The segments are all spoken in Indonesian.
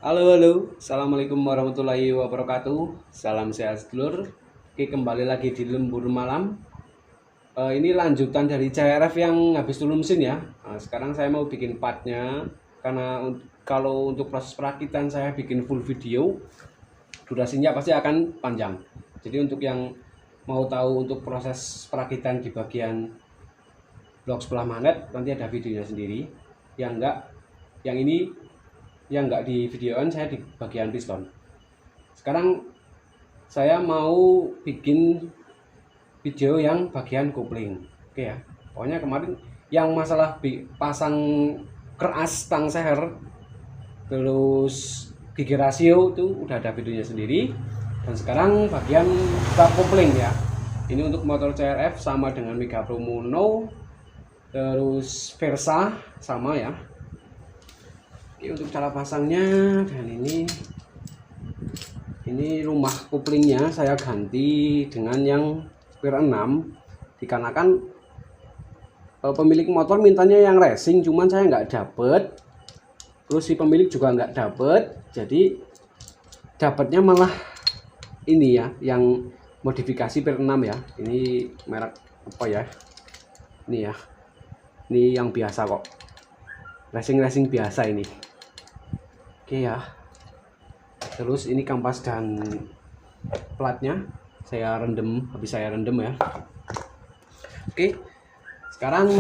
Halo, halo. Assalamualaikum warahmatullahi wabarakatuh. Salam sehat sedulur. Oke, kembali lagi di Lembur Malam. Ini lanjutan dari CRF yang habis turun mesin ya. Sekarang saya mau bikin partnya. Karena kalau untuk proses perakitan saya bikin full video, durasinya pasti akan panjang. Jadi untuk yang mau tahu untuk proses perakitan di bagian blok sebelah magnet, nanti ada videonya sendiri. Yang ini yang enggak di videoan, saya di bagian piston. Sekarang saya mau bikin video yang bagian kopling. Oke ya, pokoknya kemarin yang masalah pasang keras tang seher terus gigi rasio itu udah ada videonya sendiri. Dan sekarang bagian bak kopling ya, ini untuk motor CRF sama dengan Mega Pro Mono, terus Versa sama ya. Oke, untuk cara pasangnya, dan ini rumah koplingnya saya ganti dengan yang Spare 6 dikarenakan pemilik motor mintanya yang racing, cuman saya nggak dapet, terus si pemilik juga nggak dapet, jadi dapatnya malah ini ya, yang modifikasi Spare 6 ya. Ini merek apa ya, ini ya, ini yang biasa kok, racing biasa ini. Oke ya, terus ini kampas dan platnya habis saya rendam ya. Oke, sekarang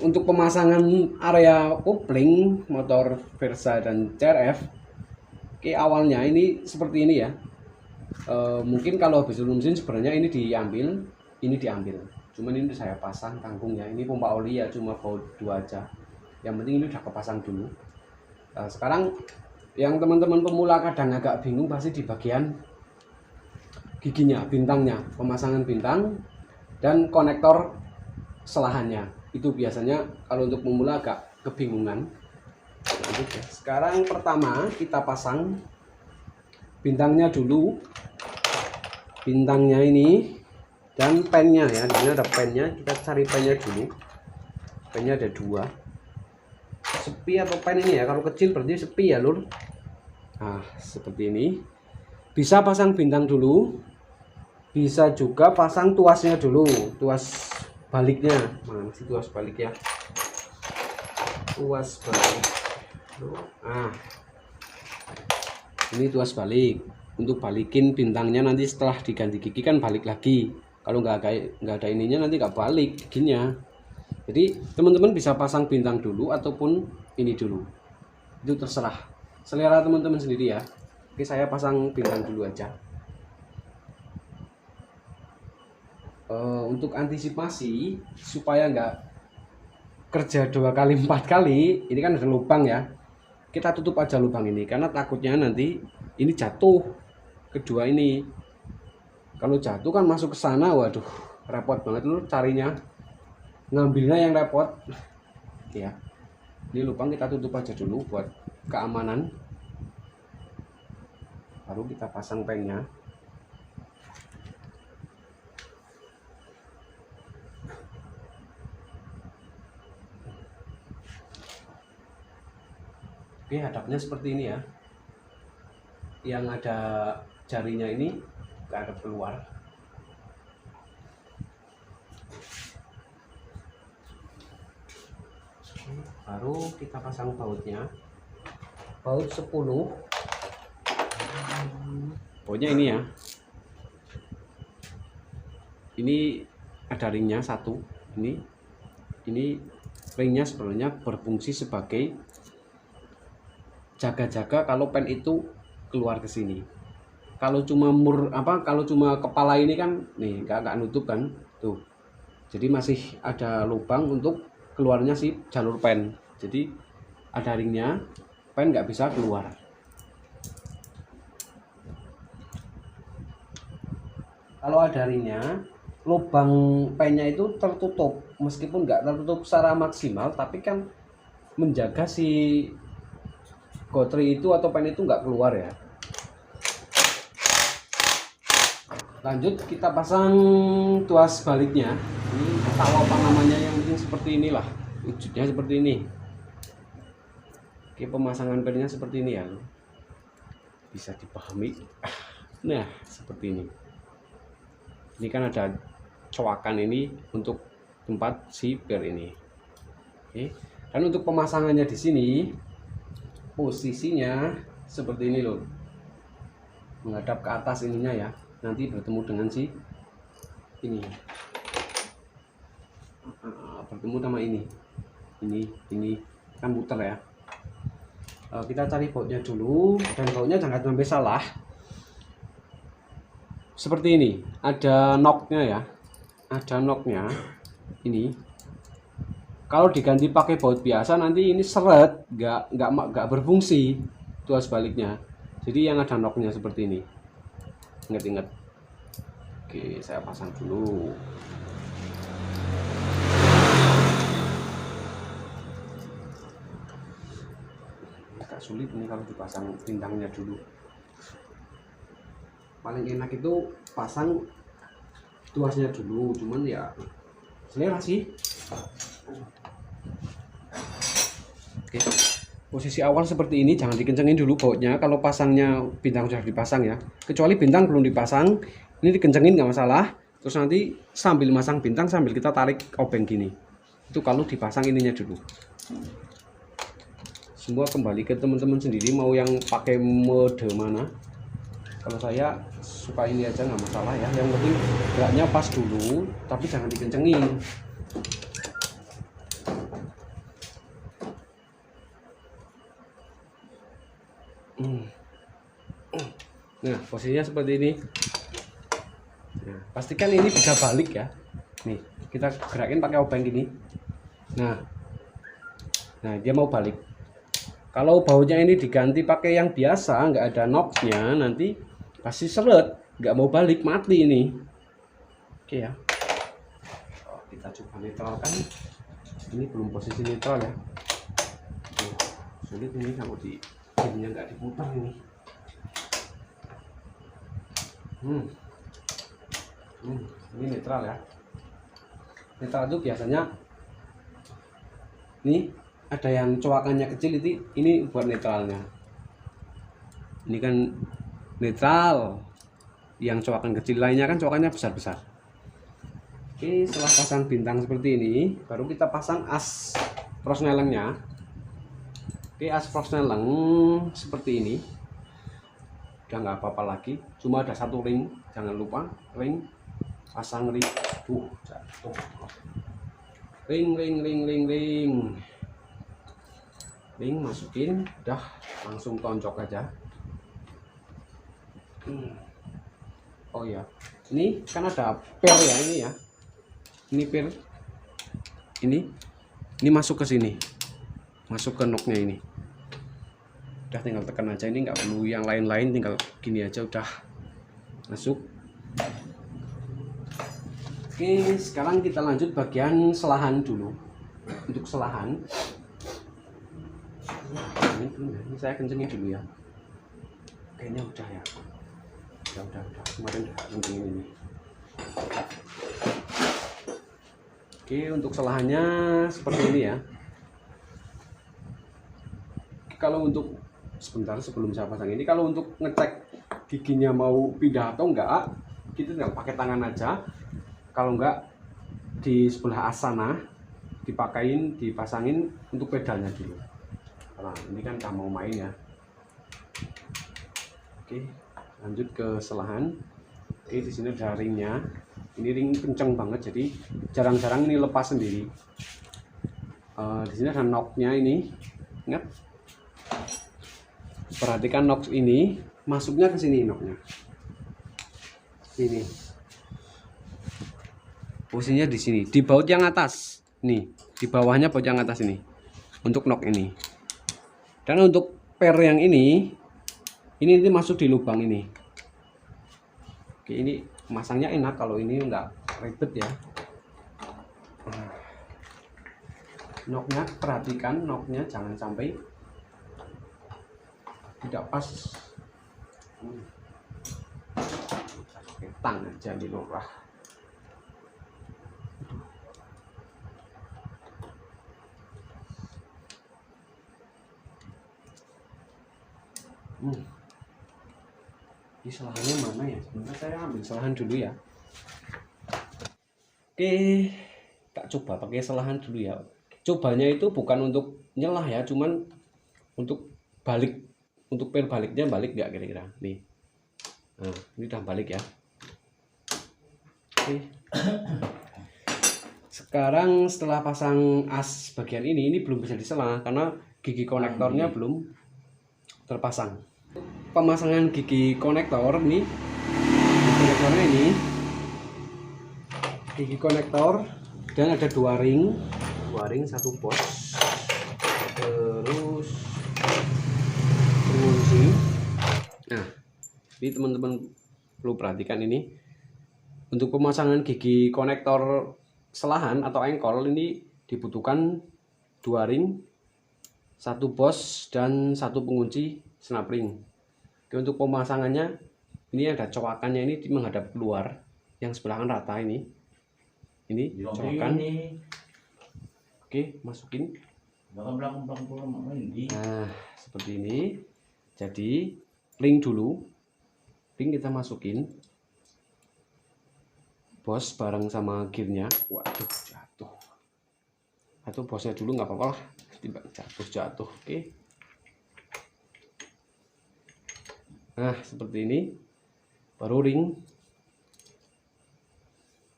untuk pemasangan area kopling motor Versa dan CRF. Oke, awalnya ini seperti ini ya. Mungkin kalau habis turun mesin sebenarnya ini diambil, cuman ini saya pasang kangkungnya. Ini pompa oli ya, cuma baut 2 aja, yang penting ini udah kepasang dulu. Sekarang yang teman-teman pemula kadang agak bingung pasti di bagian giginya, bintangnya, pemasangan bintang dan konektor selahannya. Itu biasanya kalau untuk pemula agak kebingungan. Sekarang pertama kita pasang bintangnya dulu, bintangnya ini dan pennya ya. Ini ada pennya, kita cari pennya dulu. Pennya ada 2, sepi atau pen ini ya, kalau kecil berarti sepi ya lur. Nah seperti ini, bisa pasang bintang dulu, bisa juga pasang tuasnya dulu, tuas baliknya. Mana sih tuas balik ya, tuas balik. Nah ini tuas balik, untuk balikin bintangnya nanti setelah diganti gigi kan balik lagi. Kalau nggak ada ininya nanti nggak balik giginya. Jadi teman-teman bisa pasang bintang dulu ataupun ini dulu, itu terserah selera teman-teman sendiri ya. Oke, saya pasang bintang dulu aja. Untuk antisipasi supaya nggak kerja 2 kali 4 kali, ini kan ada lubang ya, kita tutup aja lubang ini karena takutnya nanti ini jatuh kedua ini. Kalau jatuh kan masuk ke sana, waduh repot banget lu carinya, ngambilnya yang repot ya. Ini lubang kita tutup aja dulu buat keamanan, baru kita pasang pengnya. Oke, hadapnya seperti ini ya, yang ada jarinya ini ke arah keluar. Baru kita pasang bautnya, baut 10. Bautnya ini ya, ini ada ringnya 1. Ini ringnya sebenarnya berfungsi sebagai jaga-jaga kalau pen itu keluar ke sini. Kalau cuma kalau cuma kepala ini kan nih nggak nutup kan tuh, jadi masih ada lubang untuk keluarnya si jalur pen. Jadi ada ringnya, pen nggak bisa keluar. Kalau ada ringnya, lubang pennya itu tertutup, meskipun nggak tertutup secara maksimal, tapi kan menjaga si gotri itu atau pen itu nggak keluar ya. Lanjut kita pasang tuas baliknya. Ini tahu apa namanya, yang penting seperti inilah wujudnya, seperti ini. Oke, pemasangan pennya seperti ini ya. bisa dipahami. Nah, seperti ini. Ini kan ada coakan ini untuk tempat si per ini. Oke. Dan untuk pemasangannya di sini posisinya seperti ini loh. Menghadap ke atas ininya ya. Nanti bertemu dengan si ini. Bertemu sama ini. Ini kan muter ya. Kita cari bautnya dulu, dan bautnya jangan sampai salah. Seperti ini, ada knocknya ya, ada knocknya ini. Kalau diganti pakai baut biasa nanti ini seret, nggak berfungsi. Itu sebaliknya. Jadi yang ada knocknya seperti ini. Ingat-ingat. Oke, saya pasang dulu. Agak sulit ini kalau dipasang bintangnya dulu. Paling enak itu pasang tuasnya dulu, cuman ya selera sih. Oke, posisi awal seperti ini, jangan dikencengin dulu bautnya kalau pasangnya bintang sudah dipasang ya, kecuali bintang belum dipasang, ini dikencengin nggak masalah. Terus nanti sambil masang bintang sambil kita tarik obeng gini, itu kalau dipasang ininya dulu. Semua kembali ke teman-teman sendiri mau yang pakai mode mana. Kalau saya suka ini aja nggak masalah ya, yang penting geraknya pas dulu tapi jangan dikencengin. Nah, posisinya seperti ini. Nah, pastikan ini bisa balik ya. Nih, kita gerakin pakai obeng gini. Nah, dia mau balik. Kalau bautnya ini diganti pakai yang biasa, nggak ada knocknya, nanti pasti seret, nggak mau balik, mati ini. Oke ya. Kita coba netralkan. Ini belum posisi netral ya. Sulit ini kalau ininya nggak diputar ini. Ini netral ya. Netral itu biasanya nih ada yang coakannya kecil, itu ini buat netralnya. Ini kan netral, yang coakan kecil, lainnya kan coakannya besar-besar. Oke, setelah pasang bintang seperti ini, baru kita pasang as prosnelengnya. Oke, as prosneleng seperti ini. Udah nggak apa-apa lagi, cuma ada satu ring, jangan lupa ring, pasang ring. Jatuh. Ring, masukin, udah langsung tonjok aja. Oh ya, ini kan ada per ya, ini ya, ini per, ini masuk ke sini, masuk ke knocknya ini. Udah tinggal tekan aja, ini nggak perlu yang lain-lain, tinggal gini aja udah masuk. Oke, sekarang kita lanjut bagian selahan dulu. Untuk selahan ini saya kencengin dulu ya, kayaknya udah ya, udah kemarin udah kencengin ini. Oke, untuk selahannya seperti ini ya. Kalau untuk sebentar sebelum saya pasang ini, kalau untuk ngecek giginya mau pindah atau enggak, kita tinggal pakai tangan aja. Kalau enggak, di sebelah as sana dipasangin untuk pedalnya dulu. Nah, ini kan udah mau main ya. Oke, lanjut ke selahan. Oke, di sini ada ringnya. Ini ring kenceng banget, jadi jarang-jarang ini lepas sendiri. Di sini ada knocknya ini. Ingat, perhatikan knock ini masuknya ke sini, knocknya. Ini posisinya di sini, di baut yang atas. Nih, di bawahnya baut yang atas ini. Untuk knock ini. Dan untuk per yang ini nanti masuk di lubang ini. Oke, ini masangnya enak, kalau ini enggak ribet ya. Knocknya, perhatikan knocknya jangan sampai tidak pas. Pakai tang aja di lurah. Ini selahannya mana ya? Sebentar saya ambil selahan dulu ya. Oke, tak coba pakai selahan dulu ya. Cobanya itu bukan untuk nyelah ya, cuman untuk balik, untuk per baliknya balik nggak kira-kira nih. Nah, ini udah balik ya. Oke. Sekarang setelah pasang as bagian ini belum bisa disela karena gigi konektornya belum terpasang. Pemasangan gigi konektor ini, konektornya ini, gigi konektor dan ada dua ring satu pos, terus pengunci. Nah, ini teman-teman perlu perhatikan ini untuk pemasangan gigi konektor selahan atau engkol ini dibutuhkan dua ring, satu pos dan satu pengunci snap ring. Oke, untuk pemasangannya ini ada cowakannya ini menghadap keluar, yang sebelah kan rata ini cowakan. Oke, masukin. Nah, seperti ini. Jadi ring dulu, ring kita masukin, bos bareng sama gearnya. Waduh, jatuh. Atau bosnya dulu nggak apa-apa lah, tiba jatuh. Oke. Nah, seperti ini. Baru ring.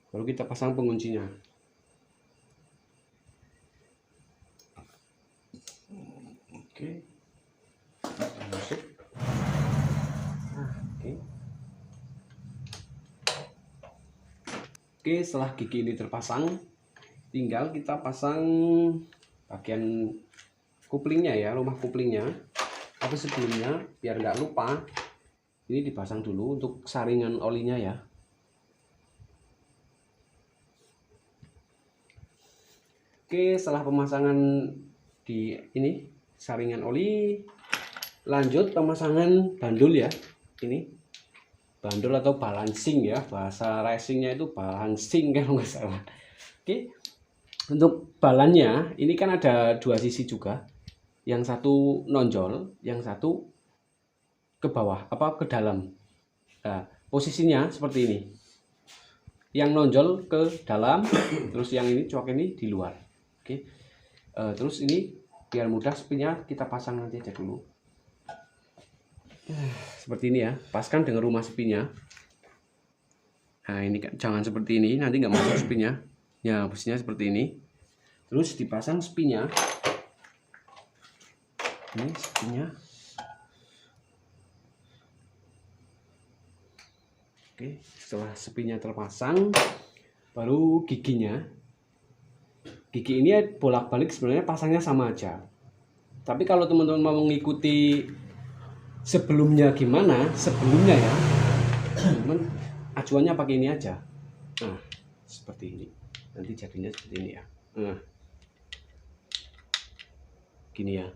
Baru kita pasang penguncinya. Oke. Masuk. Nah, oke. Oke, setelah gigi ini terpasang, tinggal kita pasang bagian kuplingnya ya, rumah kuplingnya. Tapi sebelumnya, biar nggak lupa, ini dipasang dulu untuk saringan olinya ya. Oke, setelah pemasangan di ini saringan oli, lanjut pemasangan bandul ya. Ini bandul atau balancing ya, bahasa racingnya itu balancing kalau nggak salah. Oke, untuk balannya ini kan ada dua sisi juga, yang satu nonjol, yang satu ke bawah ke dalam. Nah, posisinya seperti ini, yang nonjol ke dalam, terus yang ini coak ini di luar. Oke, terus ini biar mudah spinnya kita pasang nanti aja dulu. Seperti ini ya, paskan dengan rumah spinnya. Nah, ini jangan seperti ini, nanti nggak masuk spinnya ya, posisinya seperti ini. Terus dipasang spinnya, ini spinnya. Oke, setelah spinnya terpasang, baru giginya. Gigi ini bolak-balik sebenarnya pasangnya sama aja. Tapi kalau teman-teman mau mengikuti sebelumnya gimana, sebelumnya ya, teman acuannya pakai ini aja. Nah, seperti ini. Nanti jadinya seperti ini ya. Nah, gini ya.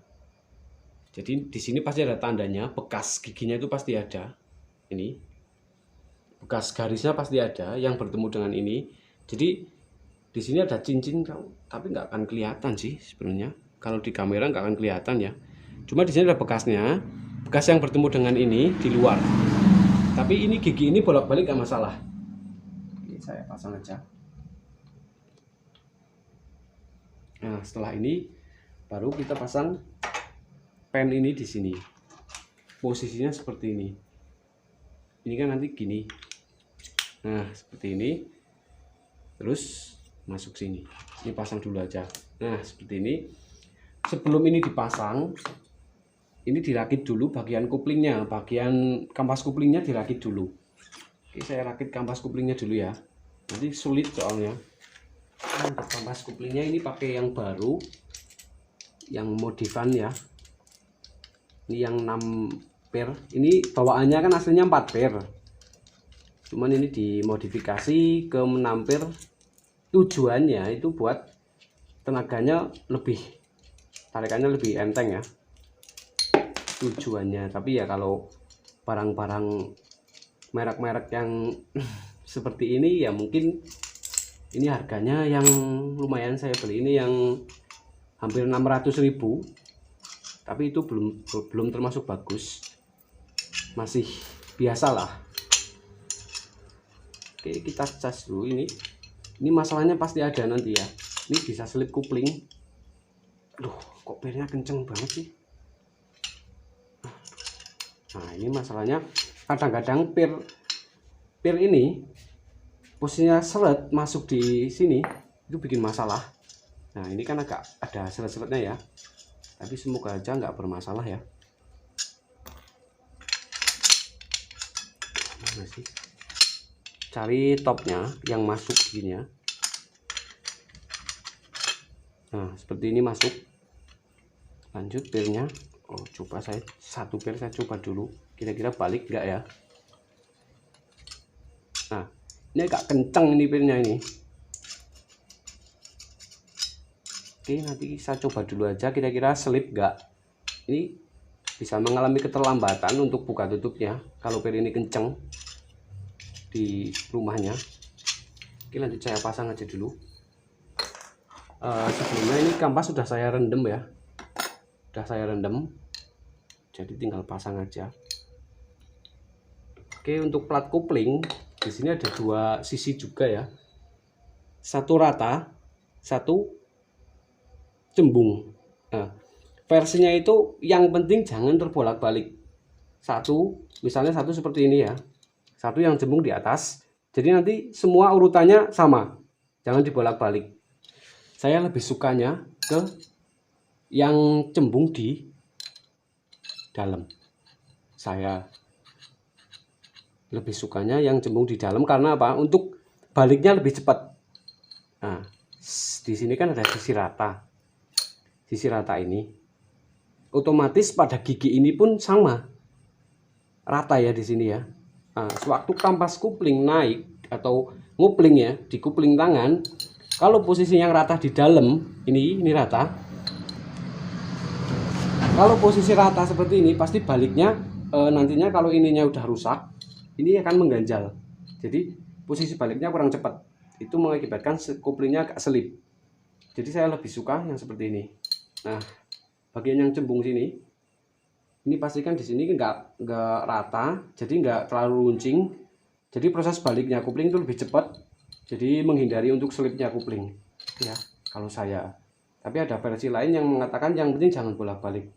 Jadi di sini pasti ada tandanya, bekas giginya itu pasti ada. Ini. Bekas garisnya pasti ada yang bertemu dengan ini. Jadi di sini ada cincin, tapi nggak akan kelihatan sih sebenarnya. Kalau di kamera nggak akan kelihatan ya. Cuma di sini ada bekasnya, bekas yang bertemu dengan ini di luar. Tapi ini gigi ini bolak-balik nggak masalah. Oke, saya pasang aja. Nah, setelah ini baru kita pasang pen ini di sini. Posisinya seperti ini. Ini kan nanti gini. Nah, seperti ini. Terus masuk sini. Ini pasang dulu aja. Nah, seperti ini. Sebelum ini dipasang, ini dirakit dulu bagian kuplingnya, bagian kampas kuplingnya dirakit dulu. Oke, saya rakit kampas kuplingnya dulu ya. Nanti sulit soalnya. Nah, untuk kampas kuplingnya ini pakai yang baru, yang modifan ya. Ini yang 6 per. Ini bawaannya kan aslinya 4 per. Cuman ini dimodifikasi ke 6 per. Tujuannya itu buat tenaganya lebih, tarikannya lebih enteng ya. Tujuannya. Tapi ya kalau barang-barang merek-merek yang seperti ini ya mungkin ini harganya yang lumayan, saya beli ini yang hampir 600.000. Tapi itu belum termasuk bagus, masih biasalah. Oke, kita cas dulu ini. Ini masalahnya pasti ada nanti ya. Ini bisa selip kopling. Aduh, kok pirnya kenceng banget sih. Nah, ini masalahnya kadang-kadang pir ini posisinya seret masuk di sini itu bikin masalah. Nah, ini kan agak ada seret-seretnya ya. Tapi semoga aja nggak bermasalah ya. Mana sih? Cari topnya yang masuk gini ya. Nah, seperti ini masuk. Lanjut pirnya. Oh, coba saya satu pir saya coba dulu. Kira-kira balik nggak ya? Nah, ini agak kencang ini pirnya ini. Oke, nanti saya coba dulu aja kira-kira selip nggak. Ini bisa mengalami keterlambatan untuk buka tutupnya kalau pir ini kencang di rumahnya. Oke, lanjut saya pasang aja dulu. Sebelumnya ini kampas sudah saya rendam ya, sudah saya rendam, jadi tinggal pasang aja. Oke, untuk plat kopling di sini ada dua sisi juga ya, satu rata, satu cembung. Nah, versinya itu yang penting jangan terbolak-balik. Satu, misalnya satu seperti ini ya, satu yang cembung di atas, jadi nanti semua urutannya sama, jangan dibolak-balik. Saya lebih sukanya ke yang cembung di dalam. Saya lebih sukanya yang cembung di dalam karena apa? Untuk baliknya lebih cepat. Nah, di sini kan ada sisi rata. Sisi rata ini otomatis pada gigi ini pun sama. Rata ya di sini ya. Nah, sewaktu kampas kopling naik atau ngupling ya, di kupling tangan, kalau posisi yang rata di dalam, ini rata. Kalau posisi rata seperti ini, pasti baliknya nantinya kalau ininya udah rusak, ini akan mengganjal. Jadi posisi baliknya kurang cepat. Itu mengakibatkan koplingnya agak selip. Jadi saya lebih suka yang seperti ini. Nah, bagian yang cembung sini, ini pastikan di sini nggak rata, jadi nggak terlalu runcing. Jadi proses baliknya kopling itu lebih cepat. Jadi menghindari untuk selipnya kopling ya kalau saya. Tapi ada versi lain yang mengatakan yang penting jangan bolak-balik.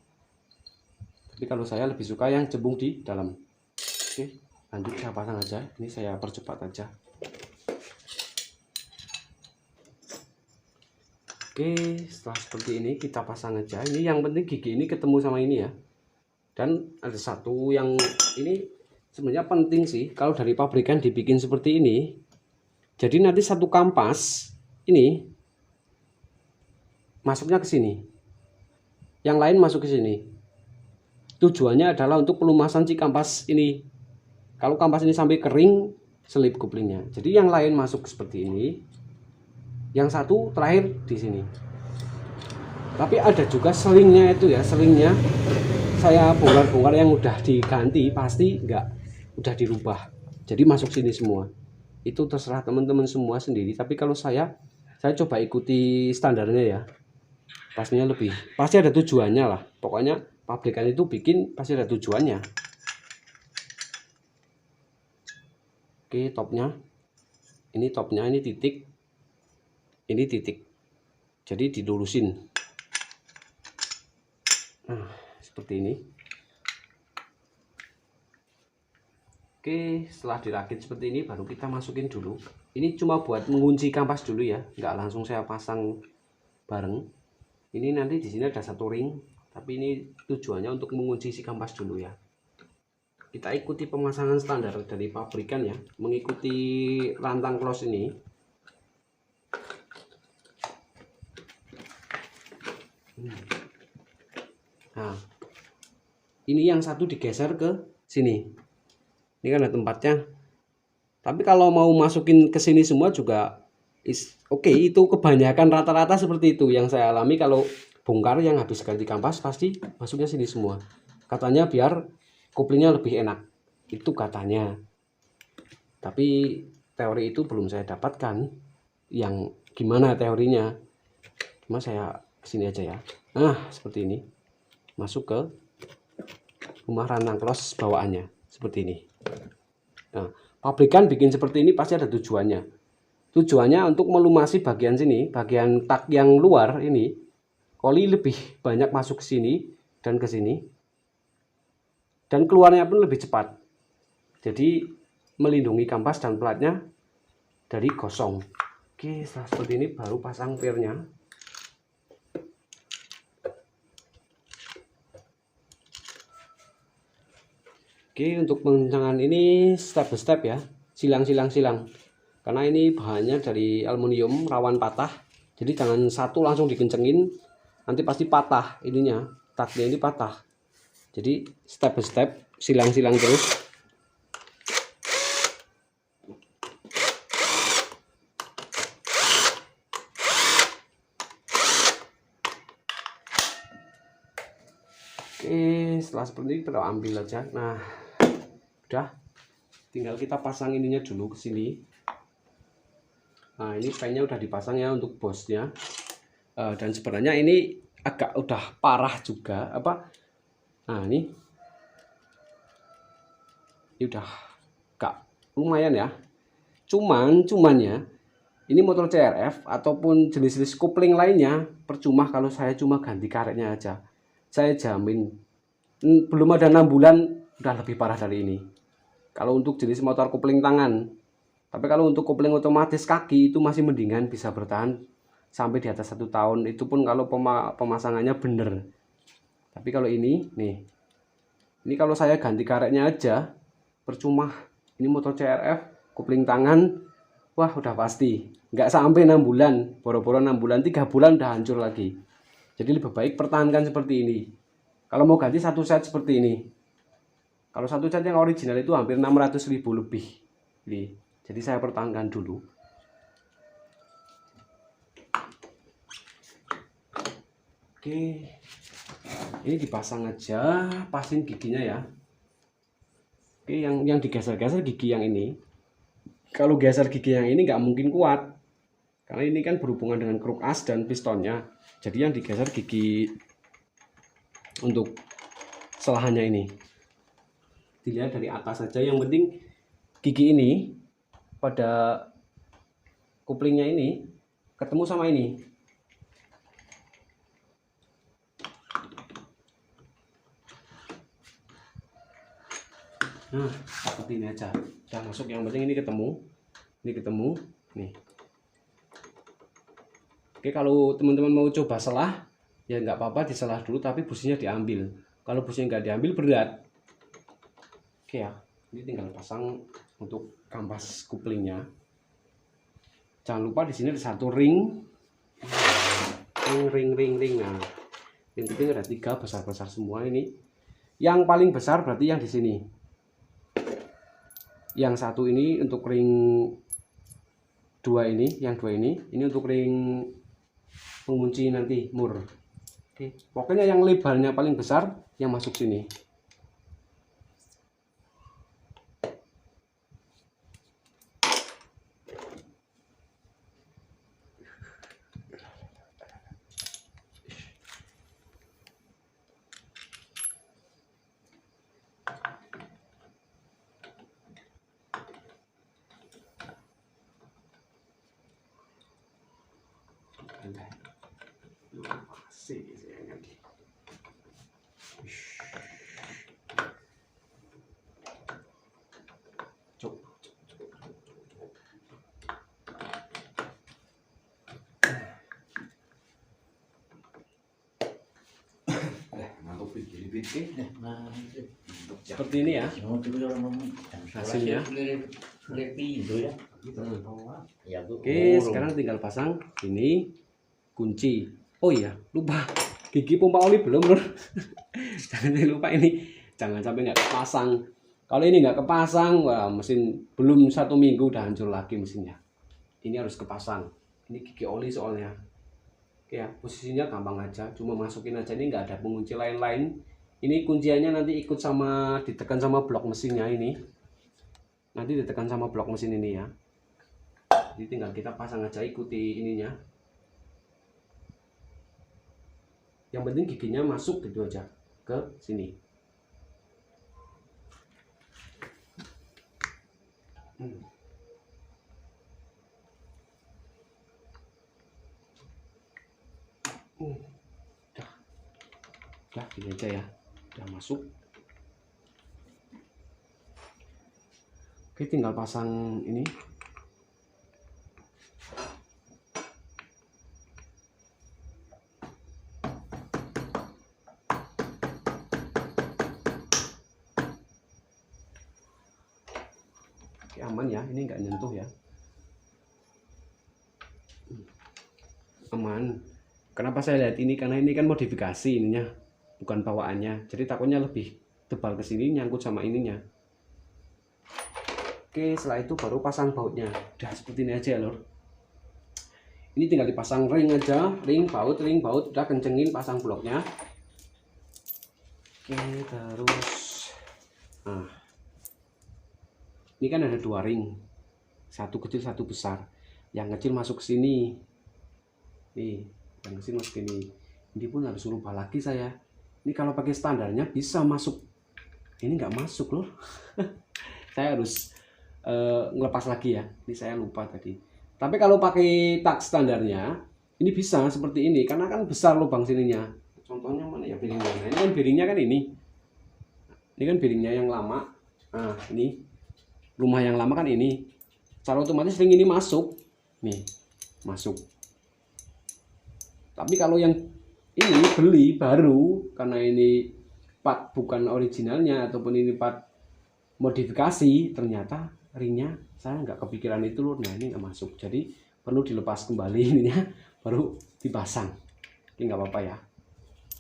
Tapi kalau saya lebih suka yang cembung di dalam. Oke, lanjut saya pasang aja. Ini saya percepat aja. Oke, setelah seperti ini kita pasang aja. Ini yang penting gigi ini ketemu sama ini ya. Dan ada satu yang ini sebenarnya penting sih, kalau dari pabrikan dibikin seperti ini. Jadi nanti satu kampas ini masuknya ke sini, yang lain masuk ke sini. Tujuannya adalah untuk pelumasan si kampas ini. Kalau kampas ini sampai kering, selip koplingnya. Jadi yang lain masuk seperti ini, yang satu terakhir di sini. Tapi ada juga selingnya itu ya, selingnya saya bongkar-bongkar yang udah diganti, pasti enggak, udah dirubah. Jadi masuk sini semua. Itu terserah teman-teman semua sendiri, tapi kalau saya coba ikuti standarnya ya, pastinya lebih pasti ada tujuannya lah. Pokoknya pabrikan itu bikin pasti ada tujuannya. Oke, topnya ini titik, ini titik, jadi dilurusin. Nah, seperti ini. Oke, setelah dirakit seperti ini baru kita masukin dulu. Ini cuma buat mengunci kampas dulu ya, nggak langsung saya pasang bareng. Ini nanti di sini ada satu ring, tapi ini tujuannya untuk mengunci si kampas dulu ya. Kita ikuti pemasangan standar dari pabrikan ya, mengikuti rantang close ini. Nah, ini yang satu digeser ke sini. Ini kan ada tempatnya. Tapi kalau mau masukin ke sini semua juga oke, itu kebanyakan rata-rata seperti itu yang saya alami. Kalau bongkar yang habis ganti kampas pasti masuknya sini semua. Katanya biar koplingnya lebih enak. Itu katanya. Tapi teori itu belum saya dapatkan. Yang gimana teorinya? Cuma saya kesini aja ya. Nah, seperti ini. Masuk ke rumah rantang close bawaannya seperti ini. Nah, pabrikan bikin seperti ini pasti ada tujuannya. Tujuannya untuk melumasi bagian sini, bagian tak yang luar ini, oli lebih banyak masuk ke sini dan ke sini, dan keluarnya pun lebih cepat. Jadi melindungi kampas dan platnya dari gosong. Oke, setelah seperti ini baru pasang pirnya. Oke, untuk pengencangan ini step by step ya, silang. Karena ini bahannya dari aluminium rawan patah, jadi jangan satu langsung dikencengin, nanti pasti patah ininya, taknya ini patah. Jadi step by step, silang terus. Oke, setelah seperti ini kita ambil aja. Nah, udah, tinggal kita pasang ininya dulu ke sini. Nah, ini pennya udah dipasang ya untuk bosnya. Dan sebenarnya ini agak udah parah juga apa. Nah, ini udah gak lumayan ya. Cuman ya, ini motor CRF ataupun jenis-jenis kopling lainnya percuma kalau saya cuma ganti karetnya aja. Saya jamin belum ada 6 bulan udah lebih parah dari ini. Kalau untuk jenis motor kopling tangan. Tapi kalau untuk kopling otomatis kaki itu masih mendingan, bisa bertahan sampai di atas 1 tahun. Itu pun kalau pemasangannya bener. Tapi kalau ini nih, ini kalau saya ganti karetnya aja percuma. Ini motor CRF kopling tangan, wah udah pasti nggak sampai 6 bulan, boro-boro 6 bulan, 3 bulan udah hancur lagi. Jadi lebih baik pertahankan seperti ini. Kalau mau ganti satu set seperti ini, kalau satu set yang original itu hampir 600.000 lebih. Jadi saya pertahankan dulu. Oke, ini dipasang aja, pasin giginya ya. Oke, yang digeser-geser gigi yang ini. Kalau geser gigi yang ini nggak mungkin kuat, karena ini kan berhubungan dengan kruk as dan pistonnya. Jadi yang digeser gigi untuk selahannya ini. Dilihat dari atas saja, yang penting gigi ini pada kuplingnya ini ketemu sama ini. Nah, seperti ini aja. Udah masuk, yang penting ini ketemu. Ini ketemu nih. Oke, kalau teman-teman mau coba selah, ya nggak apa-apa diselah dulu, tapi businya diambil. Kalau businya nggak diambil berat. Oke ya, ini tinggal pasang untuk kampas kuplingnya. Jangan lupa di sini ada satu ring. Ring. Nah, yang penting ada 3 besar-besar semua ini. Yang paling besar berarti yang di sini. Yang satu ini untuk ring 2 ini, yang 2 ini untuk ring pengunci nanti mur. Oke, pokoknya yang lebarnya paling besar yang masuk sini. Seperti ini ya hasilnya. Oke, sekarang tinggal pasang ini kunci. Oh iya, lupa gigi pompa oli belum lur. Jangan lupa ini, jangan sampai nggak kepasang. Kalau ini nggak kepasang, wah mesin belum 1 minggu udah hancur lagi mesinnya. Ini harus kepasang. Ini gigi oli soalnya. Oke ya, posisinya gampang aja, cuma masukin aja, ini nggak ada pengunci lain-lain. Ini kunciannya nanti ikut sama, ditekan sama blok mesinnya ini. Nanti ditekan sama blok mesin ini ya. Jadi tinggal kita pasang aja, ikuti ininya. Yang penting giginya masuk gitu aja ke sini. Hmm. Udah gini aja ya, udah masuk. Oke, tinggal pasang ini. Oke, aman ya, ini nggak nyentuh ya, aman. Kenapa saya lihat ini, karena ini kan modifikasi ininya, bukan bawaannya, jadi takutnya lebih tebal ke sini nyangkut sama ininya. Oke, setelah itu baru pasang bautnya. Udah seperti ini aja ya lor. Ini tinggal dipasang ring aja, ring baut, udah kencengin pasang bloknya. Oke, terus nah, ini kan ada 2 ring, satu kecil satu besar. Yang kecil masuk ke sini nih, yang kecil masuk ke sini. Ini pun harus rubah lagi saya. Ini kalau pakai standarnya bisa masuk, ini nggak masuk loh. Saya harus ngelepas lagi ya, ini saya lupa tadi. Tapi kalau pakai tak standarnya ini bisa seperti ini, karena kan besar lubang sininya. Contohnya mana ya bearingnya? Nah, ini kan bearingnya kan ini kan bearingnya yang lama. Nah, ini rumah yang lama kan ini, secara otomatis ring ini masuk nih, masuk. Tapi kalau yang ini beli baru, karena ini part bukan originalnya ataupun ini part modifikasi, ternyata ringnya saya nggak kepikiran itu lur. Nah, ini nggak masuk, jadi perlu dilepas kembali ininya baru dipasang. Ini nggak apa-apa ya,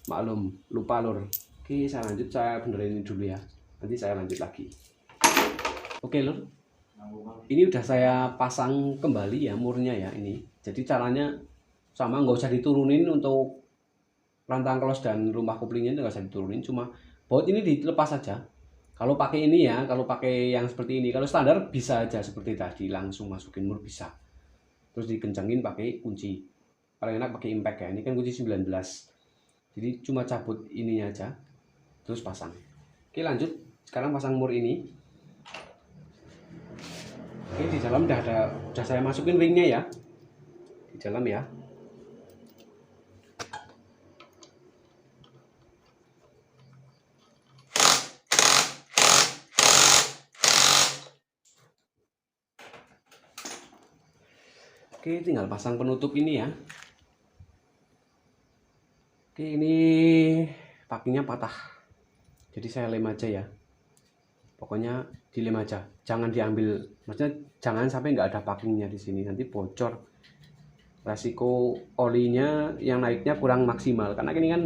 maklum lupa lur. Oke, saya lanjut, saya benerin ini dulu ya, nanti saya lanjut lagi. Oke lur, ini udah saya pasang kembali ya murnya ya ini. Jadi caranya sama, nggak usah diturunin untuk rantang close dan rumah koplingnya, nggak usah diturunin, cuma baut ini dilepas saja. Kalau pakai ini ya, kalau pakai yang seperti ini, kalau standar bisa aja seperti tadi, langsung masukin mur bisa. Terus dikencangin pakai kunci. Paling enak pakai impact ya, ini kan kunci 19. Jadi cuma cabut ininya aja, terus pasang. Oke lanjut, sekarang pasang mur ini. Oke, di dalam udah saya masukin ringnya ya, di dalam ya. Oke, tinggal pasang penutup ini ya. Oke, ini pakingnya patah, jadi saya lem aja ya. Pokoknya dilem aja, jangan diambil, maksudnya jangan sampai nggak ada pakingnya di sini, nanti bocor. Resiko olinya yang naiknya kurang maksimal, karena ini kan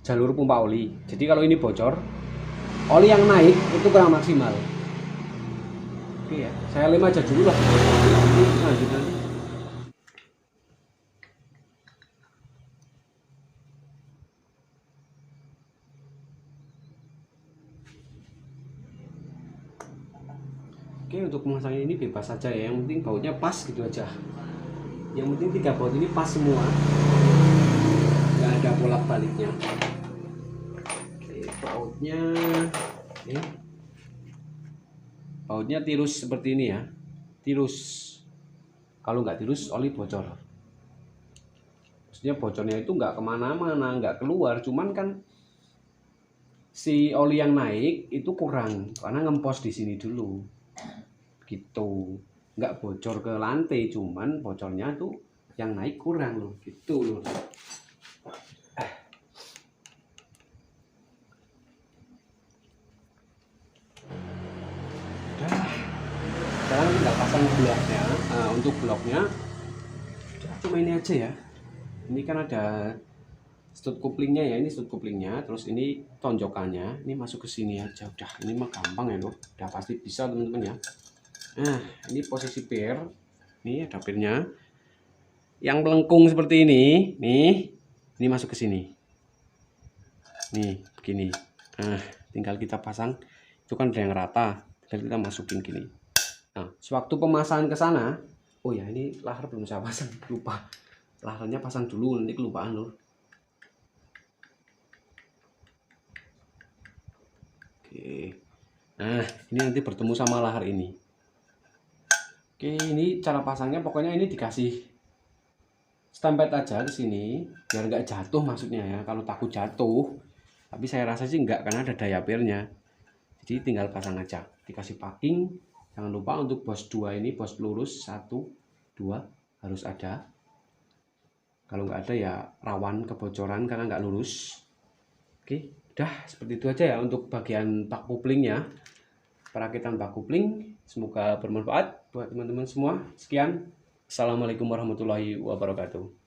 jalur pompa oli. Jadi kalau ini bocor, oli yang naik itu kurang maksimal. Oke ya, saya lem aja dulu lah. Lanjut nanti. Oke, untuk pemasangan ini bebas saja ya, yang penting bautnya pas gitu aja. Yang penting 3 baut ini pas semua, nggak ada bolak baliknya. Oke, bautnya ini, bautnya tirus seperti ini ya, tirus. Kalau nggak tirus oli bocor. Maksudnya bocornya itu nggak kemana-mana, nggak keluar, cuman kan si oli yang naik itu kurang karena ngempos di sini dulu gitu. Nggak bocor ke lantai, cuman bocornya tuh yang naik kurang loh gitu loh. Sekarang tinggal pasang bloknya. Nah, untuk bloknya cuma ini aja ya, ini kan ada stud couplingnya ya, ini stud couplingnya, terus ini tonjokannya, ini masuk ke sini aja. Udah, ini mah gampang ya loh, udah pasti bisa teman-teman ya. Nah, ini posisi pair, ini ada pairnya yang melengkung seperti ini masuk ke sini nih begini. Nah, tinggal kita pasang, itu kan ada yang rata, tinggal kita masukin gini. Nah, sewaktu pemasangan ke sana, oh ya ini lahar belum saya pasang, lupa. Laharnya pasang dulu, nanti kelupaan loh. Oke. Nah, ini nanti bertemu sama lahar ini. Oke, ini cara pasangnya pokoknya ini dikasih stempel aja ke sini biar nggak jatuh maksudnya ya. Kalau takut jatuh, tapi saya rasa sih nggak karena ada diapernya. Jadi tinggal pasang aja. Dikasih packing. Jangan lupa untuk bos 2 ini, bos lurus 1, 2 harus ada. Kalau nggak ada ya rawan kebocoran karena nggak lurus. Oke, udah seperti itu aja ya untuk bagian bak kuplingnya. Perakitan bak kupling. Semoga bermanfaat buat teman-teman semua. Sekian. Assalamualaikum warahmatullahi wabarakatuh.